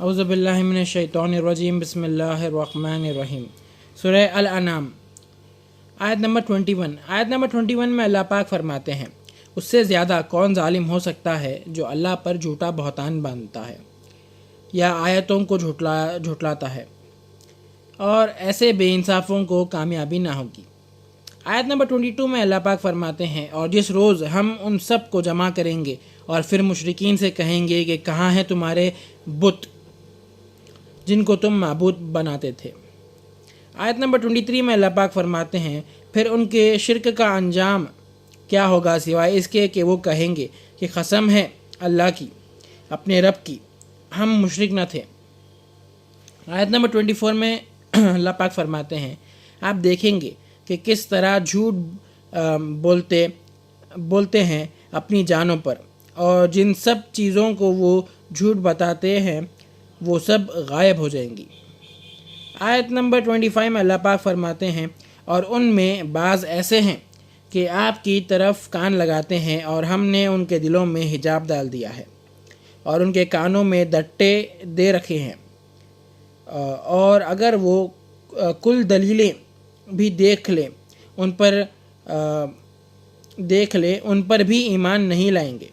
اعوذ باللہ من الشیطان الرجیم بسم اللہ الرحمن الرحیم۔ سورہ الانعام آیت نمبر 21 میں اللہ پاک فرماتے ہیں، اس سے زیادہ کون ظالم ہو سکتا ہے جو اللہ پر جھوٹا بہتان باندھتا ہے یا آیتوں کو جھٹلاتا ہے، اور ایسے بے انصافوں کو کامیابی نہ ہوگی۔ آیت نمبر 22 میں اللہ پاک فرماتے ہیں، اور جس روز ہم ان سب کو جمع کریں گے اور پھر مشرکین سے کہیں گے کہ کہاں ہیں تمہارے بت جن کو تم معبود بناتے تھے۔ آیت نمبر 23 میں اللہ پاک فرماتے ہیں، پھر ان کے شرک کا انجام کیا ہوگا سوائے اس کے کہ وہ کہیں گے کہ قسم ہے اللہ کی، اپنے رب کی، ہم مشرک نہ تھے۔ آیت نمبر 24 میں اللہ پاک فرماتے ہیں، آپ دیکھیں گے کہ کس طرح جھوٹ بولتے ہیں اپنی جانوں پر، اور جن سب چیزوں کو وہ جھوٹ بتاتے ہیں وہ سب غائب ہو جائیں گی۔ آیت نمبر 25 میں اللہ پاک فرماتے ہیں، اور ان میں بعض ایسے ہیں کہ آپ کی طرف کان لگاتے ہیں، اور ہم نے ان کے دلوں میں حجاب ڈال دیا ہے اور ان کے کانوں میں دٹے دے رکھے ہیں، اور اگر وہ کل دلیلیں بھی دیکھ لیں ان پر بھی ایمان نہیں لائیں گے،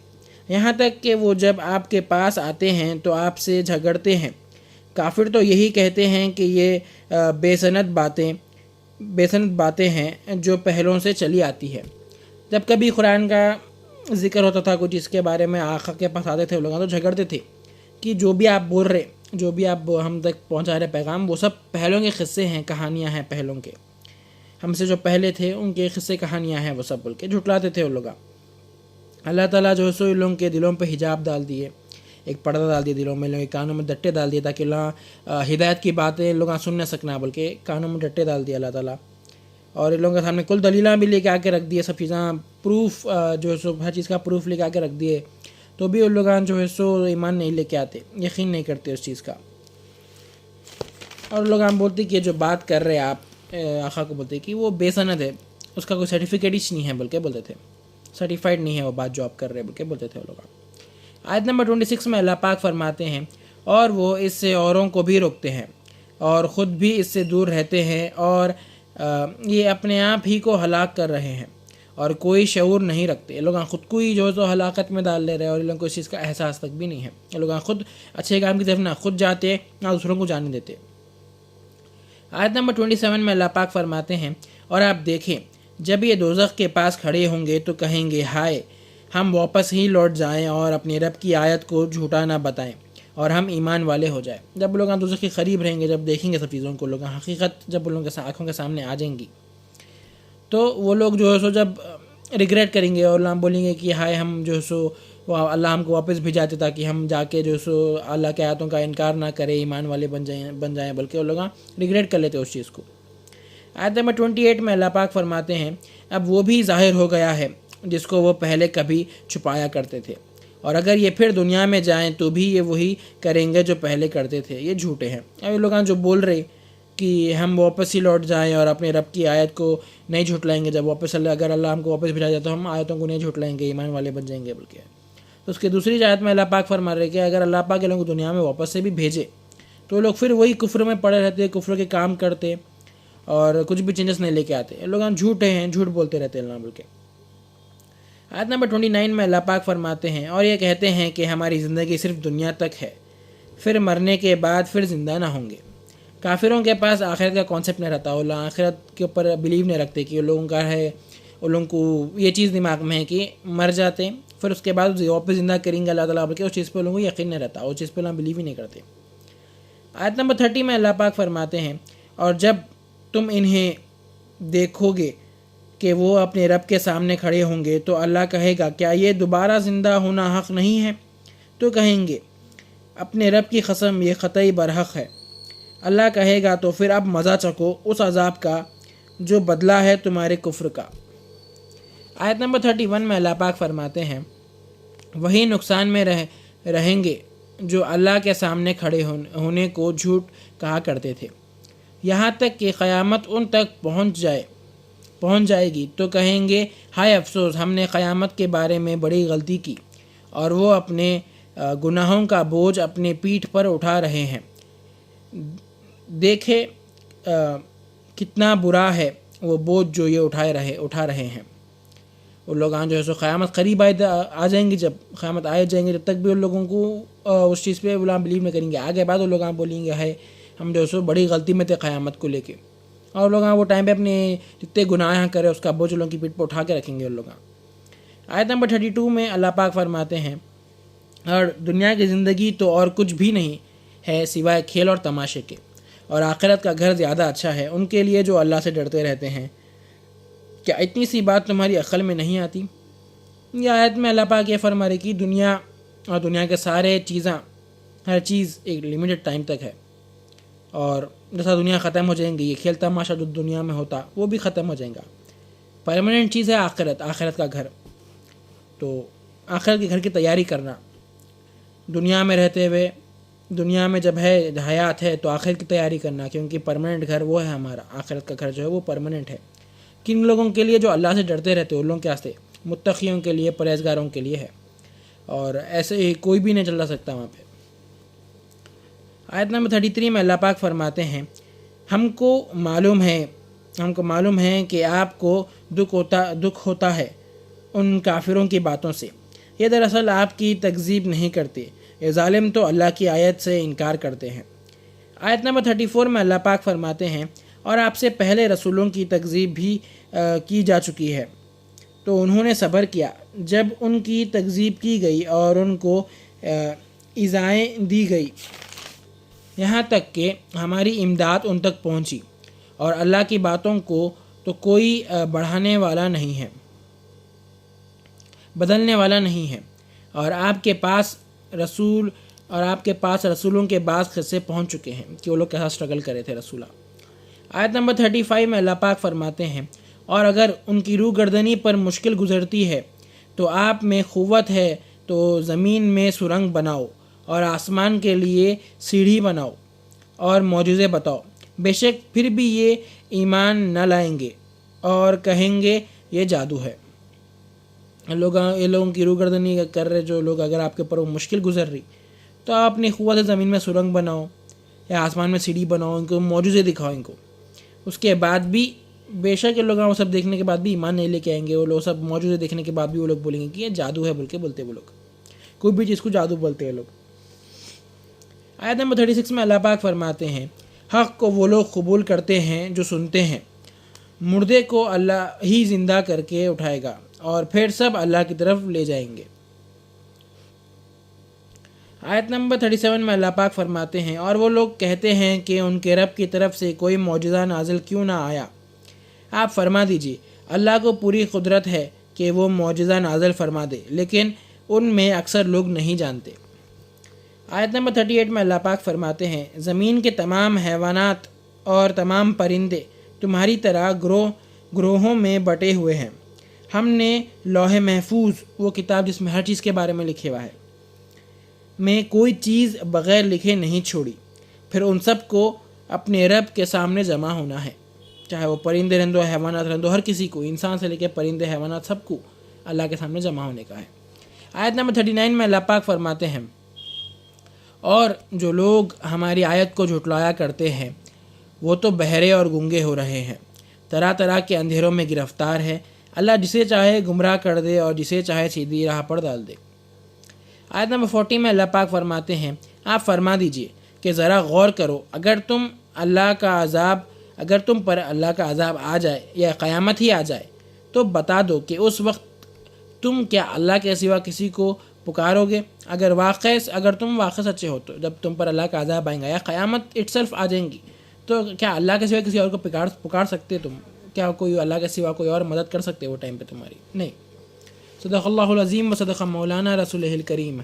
یہاں تک کہ وہ جب آپ کے پاس آتے ہیں تو آپ سے جھگڑتے ہیں۔ کافر تو یہی کہتے ہیں کہ یہ بے سند باتیں ہیں جو پہلوں سے چلی آتی ہے۔ جب کبھی قرآن کا ذکر ہوتا تھا کچھ اس کے بارے میں، آقا کے پاس آتے تھے لوگ تو جھگڑتے تھے کہ جو بھی آپ بول رہے، جو بھی آپ ہم تک پہنچا رہے پیغام، وہ سب پہلوں کے قصے ہیں، کہانیاں ہیں پہلوں کے، ہم سے جو پہلے تھے ان کے قصے کہانیاں ہیں، وہ سب بول کے جھٹلاتے تھے وہ لوگ۔ اللہ تعالیٰ جو سو لوگوں کے دلوں پہ حجاب ڈال دیے، ایک پردہ ڈال دیے دلوں میں، لوگوں کے کانوں میں دٹے ڈال دیے تاکہ اللہ ہدایت کی باتیں لوگ سن نہ سکنا، بلکہ کانوں میں دٹے ڈال دیے اللہ تعالیٰ، اور ان لوگوں کے سامنے کل دلیلاں بھی لے کے آ کے رکھ دیے، سب چیزاں پروف جو ہے سو ہر چیز کا پروف لے کے آ کے رکھ دیے، تو بھی ان لوگ جو ہے سو ایمان نہیں لے کے آتے، یقین نہیں کرتے اس چیز کا، اور لوگ بولتے کہ جو بات کر رہے آپ آقا کو بولتے کہ وہ بے سند ہے، اس کا کوئی سرٹیفکیٹ ہی نہیں ہے، بلکہ بولتے تھے سرٹیفائڈ نہیں ہے وہ بات جو آپ کر رہے ہیں، بلکہ بولتے تھے وہ لوگ۔ آیت نمبر 26 میں اللہ پاک فرماتے ہیں، اور وہ اس سے اوروں کو بھی روکتے ہیں اور خود بھی اس سے دور رہتے ہیں، اور یہ اپنے آپ ہی کو ہلاک کر رہے ہیں اور کوئی شعور نہیں رکھتے۔ یہ لوگ خود کو ہی جو ہے تو ہلاکت میں ڈال لے رہے ہیں، اور ان لوگوں کو اس چیز کا احساس تک بھی نہیں ہے۔ یہ لوگ خود اچھے کام کی طرف نہ خود جاتے، نہ دوسروں کو جانے دیتے۔ آیت نمبر 27 میں اللہ پاک فرماتے ہیں، اور آپ دیکھیں جب یہ دوزخ کے پاس کھڑے ہوں گے تو کہیں گے ہائے ہم واپس ہی لوٹ جائیں اور اپنے رب کی آیت کو جھوٹا نہ بتائیں اور ہم ایمان والے ہو جائیں۔ جب لوگ دوزخ کے قریب رہیں گے، جب دیکھیں گے سب چیزوں کو، لوگ حقیقت جب لوگوں کے آنکھوں کے سامنے آ جائیں گی، تو وہ لوگ جو ہے سو جب ریگریٹ کریں گے اور اللہ بولیں گے کہ ہائے ہم جو ہے سو اللہ ہم کو واپس بھیجاتے تاکہ ہم جا کے جو ہے سو اللہ کے آیتوں کا انکار نہ کریں، ایمان والے بن جائیں، بلکہ وہ لوگ ریگریٹ کر لیتے اس چیز کو۔ آیت نمبر 28 میں اللہ پاک فرماتے ہیں، اب وہ بھی ظاہر ہو گیا ہے جس کو وہ پہلے کبھی چھپایا کرتے تھے، اور اگر یہ پھر دنیا میں جائیں تو بھی یہ وہی کریں گے جو پہلے کرتے تھے، یہ جھوٹے ہیں۔ اب یہ لوگ جو بول رہے کہ ہم واپس ہی لوٹ جائیں اور اپنے رب کی آیت کو نہیں جھٹلائیں گے، جب واپس اگر اللہ ہم کو واپس بھیجا جائے تو ہم آیتوں کو نہیں جھٹلائیں گے، ایمان والے بن جائیں گے، بلکہ تو اس کے دوسری آیت میں اللہ پاک فرما رہے کہ اگر اللہ پاک کے لوگوں کو دنیا میں واپس سے بھی بھیجے تو لوگ پھر وہی کفر میں پڑے رہتے، کفر کے کام کرتے اور کچھ بھی چینجز نہیں لے کے آتے۔ یہ لوگ جھوٹے ہیں، جھوٹ بولتے رہتے اللہ بول کے۔ آیت نمبر 29 میں اللہ پاک فرماتے ہیں، اور یہ کہتے ہیں کہ ہماری زندگی صرف دنیا تک ہے، پھر مرنے کے بعد پھر زندہ نہ ہوں گے۔ کافروں کے پاس آخرت کا کانسیپٹ نہیں رہتا، وہ آخرت کے اوپر بلیو نہیں رکھتے کہ لوگوں کا ہے، ان لوگوں کو یہ چیز دماغ میں ہے کہ مر جاتے پھر اس کے بعد واپس زندہ کریں گے اللہ تعالیٰ، بلکہ اس چیز پہ لوگوں کو یقین نہیں رہتا، اس چیز پہ بلیو ہی نہیں کرتے۔ آیت نمبر 30 میں اللہ پاک فرماتے ہیں، اور جب تم انہیں دیکھو گے کہ وہ اپنے رب کے سامنے کھڑے ہوں گے تو اللہ کہے گا کیا یہ دوبارہ زندہ ہونا حق نہیں ہے؟ تو کہیں گے اپنے رب کی قسم یہ قطعی برحق ہے۔ اللہ کہے گا تو پھر اب مزہ چکھو اس عذاب کا جو بدلہ ہے تمہارے کفر کا۔ آیت نمبر 31 میں اللہ پاک فرماتے ہیں، وہی نقصان میں رہیں گے جو اللہ کے سامنے کھڑے ہونے کو جھوٹ کہا کرتے تھے، یہاں تک کہ قیامت ان تک پہنچ جائے گی تو کہیں گے ہائے افسوس ہم نے قیامت کے بارے میں بڑی غلطی کی، اور وہ اپنے گناہوں کا بوجھ اپنے پیٹھ پر اٹھا رہے ہیں۔ دیکھے کتنا برا ہے وہ بوجھ جو یہ اٹھا رہے ہیں۔ وہ لوگ جو ہے سو قیامت قریب آ جائیں گی، جب قیامت آئے جائیں گے تب تک بھی ان لوگوں کو اس چیز پہ وہ بلیو نہیں کریں گے۔ آگے بعد وہ لوگ بولیں گے ہے ہم جو ہے سو بڑی غلطی میں تھے قیامت کو لے کے، اور لوگ وہ ٹائم پہ اپنے جتنے گناہ کرے اس کا بوجھ لوگوں کی پیٹ پہ اٹھا کے رکھیں گے ان لوگ۔ آیت نمبر 32 میں اللہ پاک فرماتے ہیں، اور دنیا کی زندگی تو اور کچھ بھی نہیں ہے سوائے کھیل اور تماشے کے، اور آخرت کا گھر زیادہ اچھا ہے ان کے لیے جو اللہ سے ڈرتے رہتے ہیں۔ کیا اتنی سی بات تمہاری عقل میں نہیں آتی؟ یہ آیت میں اللہ پاک یہ فرما رہے کہ دنیا اور دنیا کے سارے چیزاں، ہر چیز ایک لمیٹڈ ٹائم تک ہے، اور جیسا دنیا ختم ہو جائیں گی یہ کھیل تماشا جو دنیا میں ہوتا وہ بھی ختم ہو جائیں گا۔ پرماننٹ چیز ہے آخرت کا گھر، تو آخرت کے گھر کی تیاری کرنا، دنیا میں رہتے ہوئے، دنیا میں جب ہے حیات ہے تو آخرت کی تیاری کرنا، کیونکہ پرماننٹ گھر وہ ہے ہمارا، آخرت کا گھر جو ہے وہ پرماننٹ ہے۔ کن لوگوں کے لیے جو اللہ سے ڈرتے رہتے ان لوگوں کے واسطے، متقیوں کے لیے، پرہیزگاروں کے لیے ہے، اور ایسے ہی کوئی بھی نہیں چل سکتا وہاں پہ۔ آیت نمبر 33 میں اللہ پاک فرماتے ہیں، ہم کو معلوم ہے کہ آپ کو دکھ ہوتا ہے ان کافروں کی باتوں سے، یہ دراصل آپ کی تکذیب نہیں کرتے، یہ ظالم تو اللہ کی آیت سے انکار کرتے ہیں۔ آیت نمبر 34 میں اللہ پاک فرماتے ہیں، اور آپ سے پہلے رسولوں کی تکذیب بھی کی جا چکی ہے، تو انہوں نے صبر کیا جب ان کی تکذیب کی گئی اور ان کو ایذائیں دی گئی، یہاں تک کہ ہماری امداد ان تک پہنچی، اور اللہ کی باتوں کو تو کوئی بڑھانے والا نہیں ہے، بدلنے والا نہیں ہے، اور آپ کے پاس رسولوں کے بعض قصے پہنچ چکے ہیں کہ وہ لوگ کیسا سٹرگل کرے تھے رسولہ۔ آیت نمبر 35 میں اللہ پاک فرماتے ہیں، اور اگر ان کی روح گردنی پر مشکل گزرتی ہے تو آپ میں قوت ہے تو زمین میں سرنگ بناؤ اور آسمان کے لیے سیڑھی بناؤ اور معجزے بتاؤ، بے شک پھر بھی یہ ایمان نہ لائیں گے اور کہیں گے یہ جادو ہے۔ یہ لوگوں کی روح گردنی کر رہے جو لوگ، اگر آپ کے اوپر وہ مشکل گزر رہی تو آپ اپنی قوت زمین میں سرنگ بناؤ یا آسمان میں سیڑھی بناؤ، ان کو معجزے دکھاؤ ان کو، اس کے بعد بھی بے شک یہ لوگ وہ سب دیکھنے کے بعد بھی ایمان نہیں لے کے آئیں گے، وہ لوگ سب معجزے دیکھنے کے بعد بھی وہ لوگ بولیں گے کہ یہ جادو ہے بولتے وہ لوگ، کوئی بھی چیز کو جادو بولتے ہیں لوگ۔ آیت نمبر 36 میں اللہ پاک فرماتے ہیں، حق کو وہ لوگ قبول کرتے ہیں جو سنتے ہیں، مردے کو اللہ ہی زندہ کر کے اٹھائے گا اور پھر سب اللہ کی طرف لے جائیں گے۔ آیت نمبر 37 میں اللہ پاک فرماتے ہیں، اور وہ لوگ کہتے ہیں کہ ان کے رب کی طرف سے کوئی معجزہ نازل کیوں نہ آیا؟ آپ فرما دیجئے اللہ کو پوری قدرت ہے کہ وہ معجزہ نازل فرما دے، لیکن ان میں اکثر لوگ نہیں جانتے۔ آیت نمبر 38 میں اللہ پاک فرماتے ہیں، زمین کے تمام حیوانات اور تمام پرندے تمہاری طرح گروہوں میں بٹے ہوئے ہیں، ہم نے لوح محفوظ، وہ کتاب جس میں ہر چیز کے بارے میں لکھے ہوا ہے، میں کوئی چیز بغیر لکھے نہیں چھوڑی، پھر ان سب کو اپنے رب کے سامنے جمع ہونا ہے، چاہے وہ پرندے رہندو، حیوانات رہندو، ہر کسی کو، انسان سے لے کے پرندے حیوانات سب کو اللہ کے سامنے جمع ہونے کا ہے۔ آیت نمبر 39 میں اللہ پاک فرماتے ہیں، اور جو لوگ ہماری آیت کو جھٹلایا کرتے ہیں وہ تو بہرے اور گونگے ہو رہے ہیں، طرح طرح کے اندھیروں میں گرفتار ہے، اللہ جسے چاہے گمراہ کر دے اور جسے چاہے سیدھی راہ پر ڈال دے۔ آیت نمبر 40 میں اللہ پاک فرماتے ہیں، آپ فرما دیجئے کہ ذرا غور کرو، اگر تم پر اللہ کا عذاب آ جائے یا قیامت ہی آ جائے تو بتا دو کہ اس وقت تم کیا اللہ کے سوا کسی کو پکارو گے؟ اگر تم واقع سچے ہو تو جب تم پر اللہ کا عذاب آئیں گا یا قیامت اٹسیلف آ جائیں گی تو کیا اللہ کے سوا کسی اور کو پکار سکتے تم؟ کیا کوئی اللہ کے سوا کوئی اور مدد کر سکتے وہ ٹائم پہ تمہاری؟ نہیں۔ صدق اللہ العظیم و صدق مولانا رسولہ الکریم۔